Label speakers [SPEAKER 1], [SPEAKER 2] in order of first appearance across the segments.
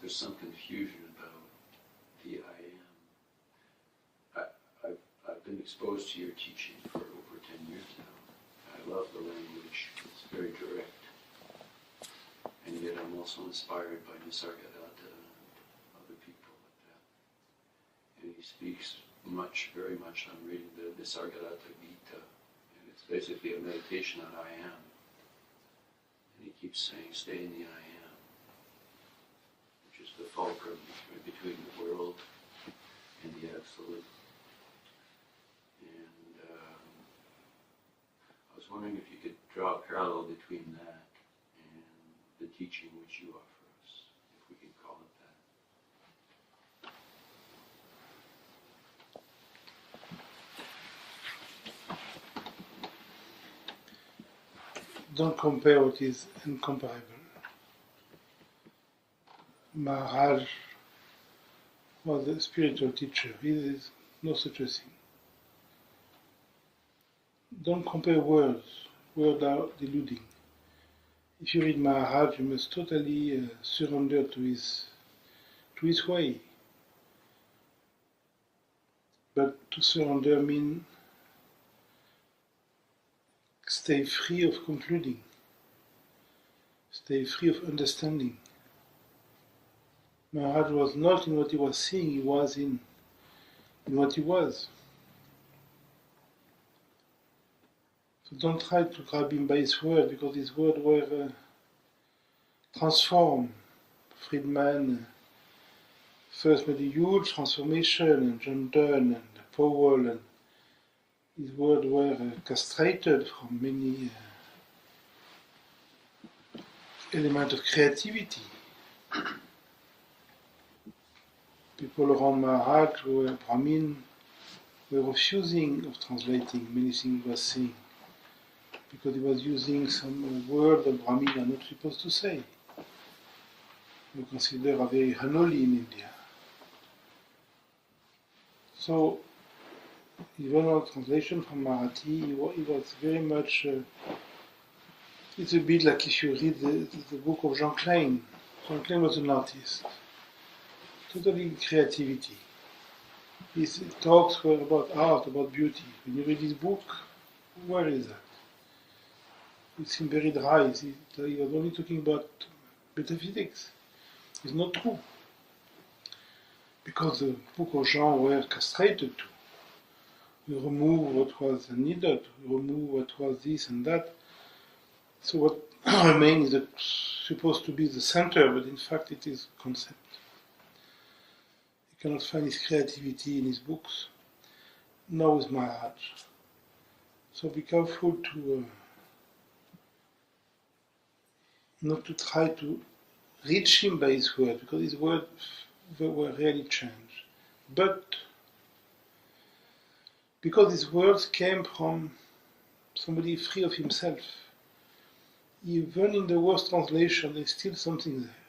[SPEAKER 1] there's some confusion about the I am. I've been exposed to your teaching for over 10 years now. I love the language. It's very direct. And yet I'm also inspired by Nisargadatta and other people like that. And he speaks very much, I'm reading the Nisargadatta Gita, and it's basically a meditation on I am. And he keeps saying, stay in the I am, which is the fulcrum between the world and the Absolute. And I was wondering if you could draw a parallel between that and the teaching which you offer us, if we can call it
[SPEAKER 2] that. Don't compare what is incomparable. Maharaj was a spiritual teacher. He is no such a thing. Don't compare words. Words are deluding. If you read Maharaj, you must totally surrender to his way. But to surrender means stay free of concluding, stay free of understanding. Maharaj was not in what he was saying, he was in what he was. So don't try to grab him by his word, because his words were transformed. Friedman first made a huge transformation, and John Donne and Powell, and his words were castrated from many elements of creativity. People around Maharaj who were Brahmin were refusing of translating many things he was saying, because he was using some word that Brahmin are not supposed to say. We consider are very unholy in India. So, even on translation from Marathi, he was very much. It's a bit like if you read the book of Jean Klein. Jean Klein was an artist, totally creativity. His talks were about art, about beauty. When you read his book, where is that? It seemed very dry. He was only talking about metaphysics. It's not true. Because the book of Jean were castrated too. We remove what was needed, we remove what was this and that. So what remains is supposed to be the center, but in fact it is concept. You cannot find his creativity in his books. Now with Maharaj. So be careful to not to try to reach him by his word, because his words were really changed. But because his words came from somebody free of himself, even in the worst translation, there's still something there.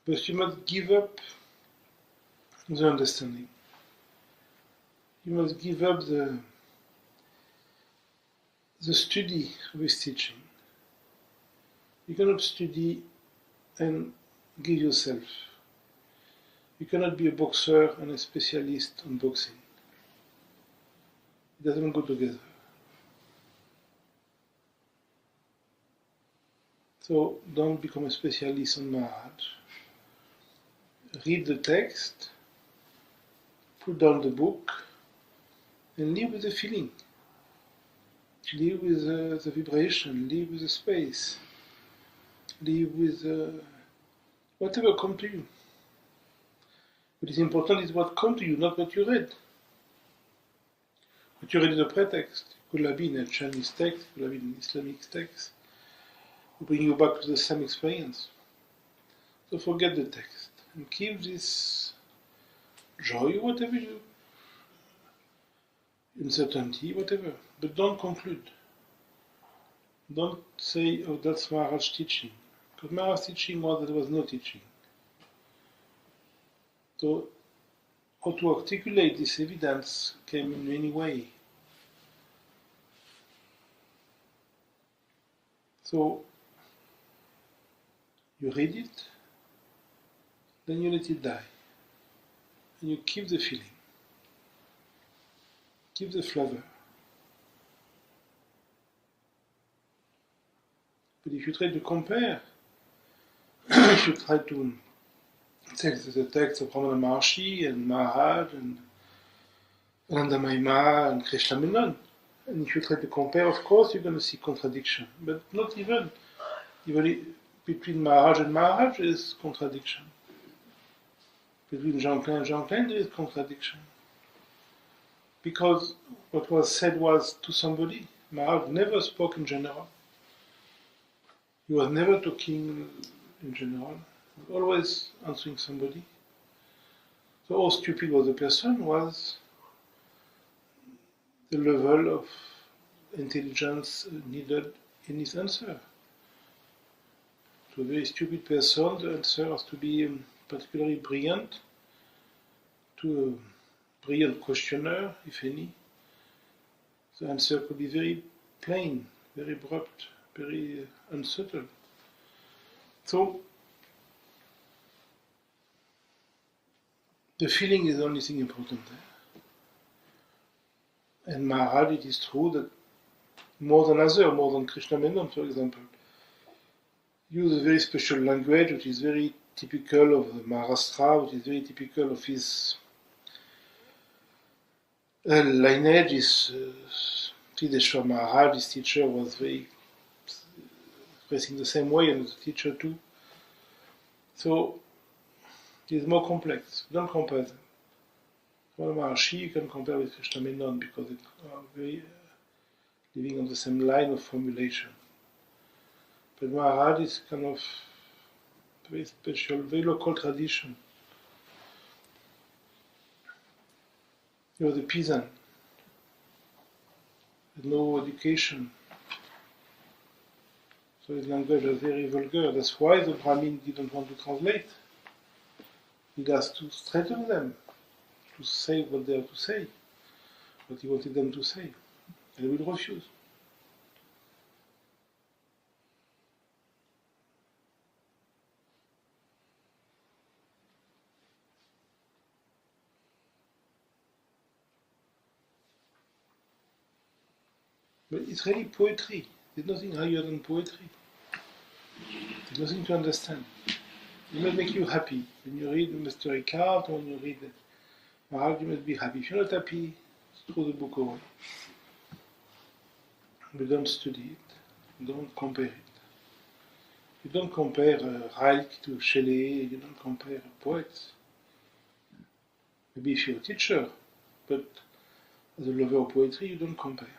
[SPEAKER 2] But you must give up the understanding. You must give up the study of his teaching. You cannot study and give yourself. You cannot be a boxer and a specialist on boxing. It doesn't go together. So don't become a specialist on Maharaj. Read the text, put down the book, and live with the feeling. Live with the vibration, live with the space, live with whatever comes to you. What is important is what comes to you, not what you read. What you read is a pretext. It could have been a Chinese text, it could have been an Islamic text. It will bring you back to the same experience. So forget the text and keep this joy, whatever you, uncertainty, whatever. But don't conclude. Don't say, oh, that's Maharaj's teaching. Because Maharaj's teaching was that there was no teaching. So, how to articulate this evidence came in many ways. So, you read it, then you let it die. And you keep the feeling, keep the flavor. But if you try to compare, if you try to take the text of Ramana Maharshi and Maharaj and Ananda Mahima and Krishna Menon, and if you try to compare, of course you're going to see contradiction. But not even between Maharaj and Maharaj there is contradiction. Between Jean Klein and Jean Klein there is contradiction. Because what was said was to somebody. Maharaj never spoke in general. He was never talking in general. He was always answering somebody. So how stupid was the person was the level of intelligence needed in his answer. To a very stupid person, the answer has to be particularly brilliant. To a brilliant questioner, if any, the answer could be very plain, very abrupt, very unsubtle. So, the feeling is the only thing important there. And Maharaj, it is true that more than Krishna Menon, for example, use a very special language which is very typical of the Maharashtra, which is very typical of his lineage. Siddheshwar Maharaj, his teacher, was very expressing the same way, and the teacher too. So it is more complex. Don't compare them. Ramana Maharshi you can compare with Krishna Menon because they are very living on the same line of formulation. But Maharaj is kind of very special, very local tradition. He was a peasant, with no education. So his language was very vulgar. That's why the Brahmin didn't want to translate. He has to threaten them, to say what they have to say, what he wanted them to say. And they will refuse. But it's really poetry. There's nothing higher than poetry. There's nothing to understand. It must make you happy. When you read Mr. Eckhart or when you read Maharaj, you must be happy. If you're not happy, throw the book away. But don't study it. Don't compare it. You don't compare Reich to Shelley. You don't compare poets. Maybe if you're a teacher, but as a lover of poetry, you don't compare.